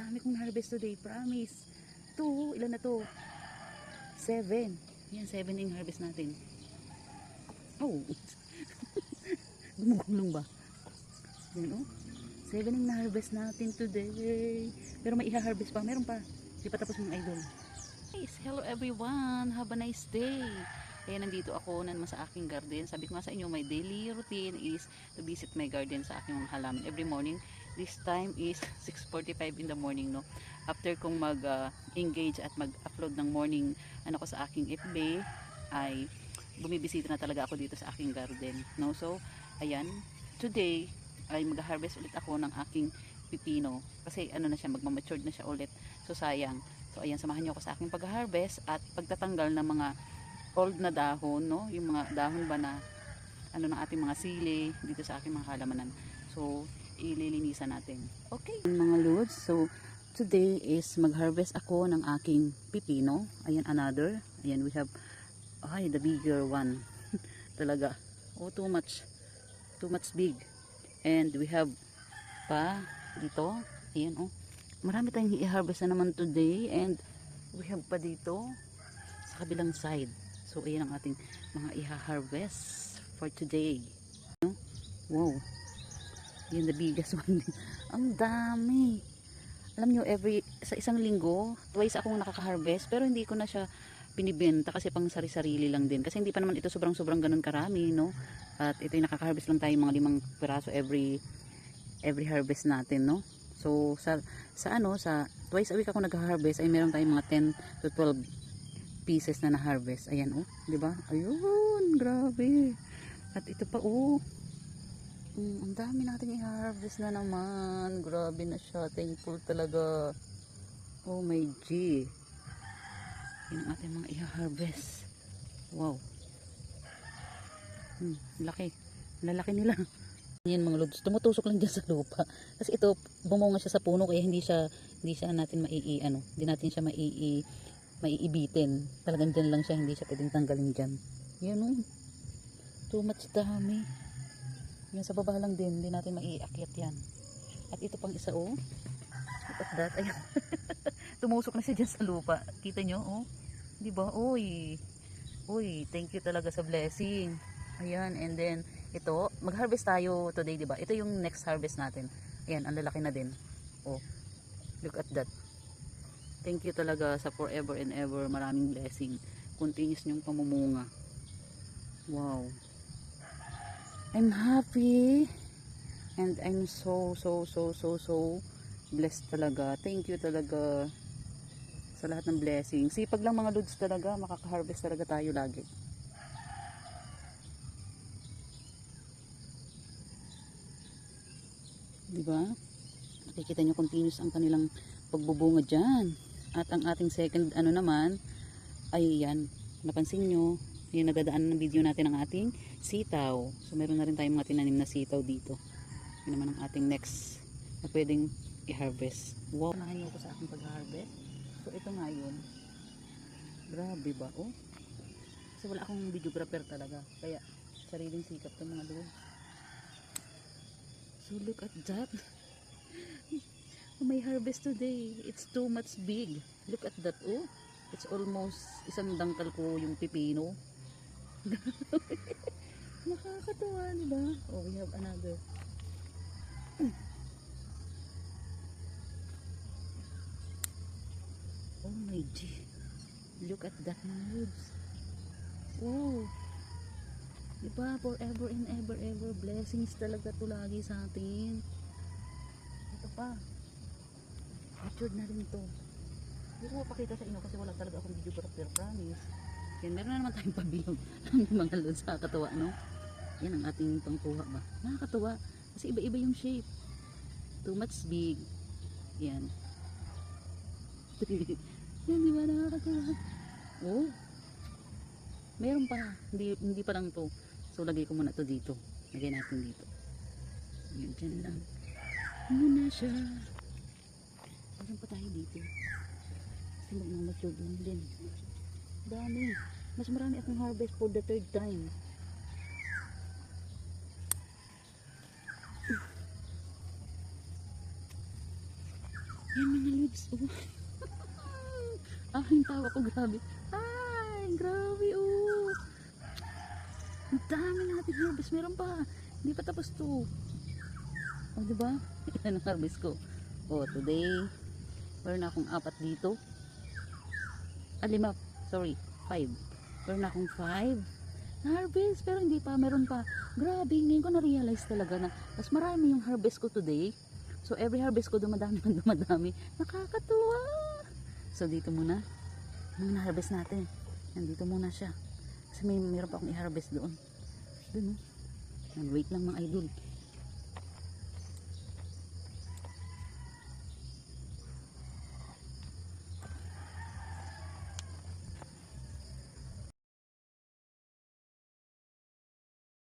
dami kong harvest today, promise. Ito, ilan na to? 7. Yan, 7 yung harvest natin. Oh, gumugulong ba? Yan, oh. 7 yung na-harvest natin today. Pero may iha-harvest pa, meron pa. Di pa tapos mga idol. Guys, hello everyone, have a nice day. Kaya nandito ako naman sa aking garden. Sabi ko nga sa inyo, my daily routine is to visit my garden sa aking mga halaman every morning. This time is 6:45 in the morning, no. After kong mag-engage at mag-upload ng morning ko sa aking FB, ay bumibisita na talaga ako dito sa aking garden, no. So, ayan, today ay mag-harvest ulit ako ng aking pipino kasi ano na siya, magmamature na siya ulit. So, sayang. So, ayan, samahan niyo ako sa aking pag-harvest at pagtatanggal ng mga old na dahon, no? Yung mga dahon ba na ng ating mga sili dito sa aking mga halamanan. So, ililinisan natin. Okay, mga lods. So, today is mag-harvest ako ng aking pipino. Ayan, another. Ayan, we have the bigger one. Talaga. Oh, too much big. And we have pa dito. Ayan, oh. Marami tayong i-harvest na naman today. And we have pa dito sa kabilang side. So, ayan ang ating mga i-harvest for today. Wow. Yan, the biggest one. Ang dami. Alam nyo, sa isang linggo, twice akong nakaka-harvest. Pero hindi ko na siya binibenta kasi pang sari-sarili lang din. Kasi hindi pa naman ito sobrang ganun karami, no? At ito yung nakaka-harvest lang tayo mga 5 piraso every harvest natin, no? So, sa twice a week ako nag-harvest ay meron tayong mga 10 to 12 pieces na na-harvest. Ayan, oh. Diba? Ayun, grabe. At ito pa, oh. Ang dami natin i-harvest na naman. Grabe na siya. Thankful talaga. Oh my G. Yan ang ating mga i-harvest. Wow. Laki. Lalaki nila. Yan mga lods. Tumutusok lang dyan sa lupa. Kasi ito, bumunga siya sa puno kaya hindi natin hindi natin siya maiibitin. Talagang dyan lang siya. Hindi siya pwedeng tanggalin dyan. Yan, oh. Too much dami. Yan sa baba lang din, hindi natin maiakyat yan. At ito pang isa, oh. Look at that, ayan. Tumusok na siya dyan sa lupa. Kita nyo, oh. Diba? Uy, thank you talaga sa blessing. Ayan, and then, ito, mag-harvest tayo today, diba? Ito yung next harvest natin. Ayan, ang lalaki na din. Oh, look at that. Thank you talaga sa forever and ever. Maraming blessing. Continuous nyong pamumunga. Wow. I'm happy and I'm so blessed talaga. Thank you talaga sa lahat ng blessing. Sipag lang mga lods talaga, makaka-harvest talaga tayo lagi. Diba? Nakikita nyo continuous ang kanilang pagbubunga dyan. At ang ating second naman ay yan, napansin nyo yung nagdadaan ng video natin ng ating sitaw. So meron na rin tayong mga tinanim na sitaw dito. Yun naman ang ating next na pwedeng i-harvest. Wow, nahanyo ko sa aking pag-harvest. So ito nga yun. Grabe ba, oh? Kasi wala akong videographer talaga. Kaya sariling sikap ng mga doon. So look at that. May harvest today. It's too much big. Look at that, oh. It's almost isang dangkal ko yung pipino. Nakakatuwa, diba? Oh, we have another. Oh my G. Look at that, nudes. Oh. Diba? Forever and ever blessings talaga to lagi sa atin. Ito pa. Matured na rin to. Hindi ko mapakita sa inyo kasi wala talaga akong videographer, promise. Yan, meron na naman tayong pabilog ng mga lods. Nakakatuwa, no? Yan ang ating pangkuha ba? Nakakatuwa. Kasi iba-iba yung shape. Too much big. Yan. Yan, di ba? Nakakatuwa. Oh. Meron pa. Hindi pa lang to. So, lagay ko muna to dito. Lagay natin dito. Yan, dyan lang. Muna siya. Meron pa tayo dito. Kasi magmamature din. Dami. Mas marami akong harvest for the 3rd time. Yan mga guys. Oh. Yung tawa ko, grabe. Ay, grabe, oh. Ang dami natin harvest. Meron pa. Hindi pa tapos to. Oh, diba? Yan ang harvest ko. Oh, today, meron akong 4 dito. 5. Sorry, 5. Meron akong 5 na harvest. Pero hindi pa, meron pa. Grabe, ngayon ko na-realize talaga na mas marami yung harvest ko today. So, every harvest ko dumadami ng dumadami. Nakakatuwa. So, dito muna. Muna harvest natin. Nandito muna siya. Kasi meron pa akong i-harvest doon. Doon, oh. Wait lang mga idol.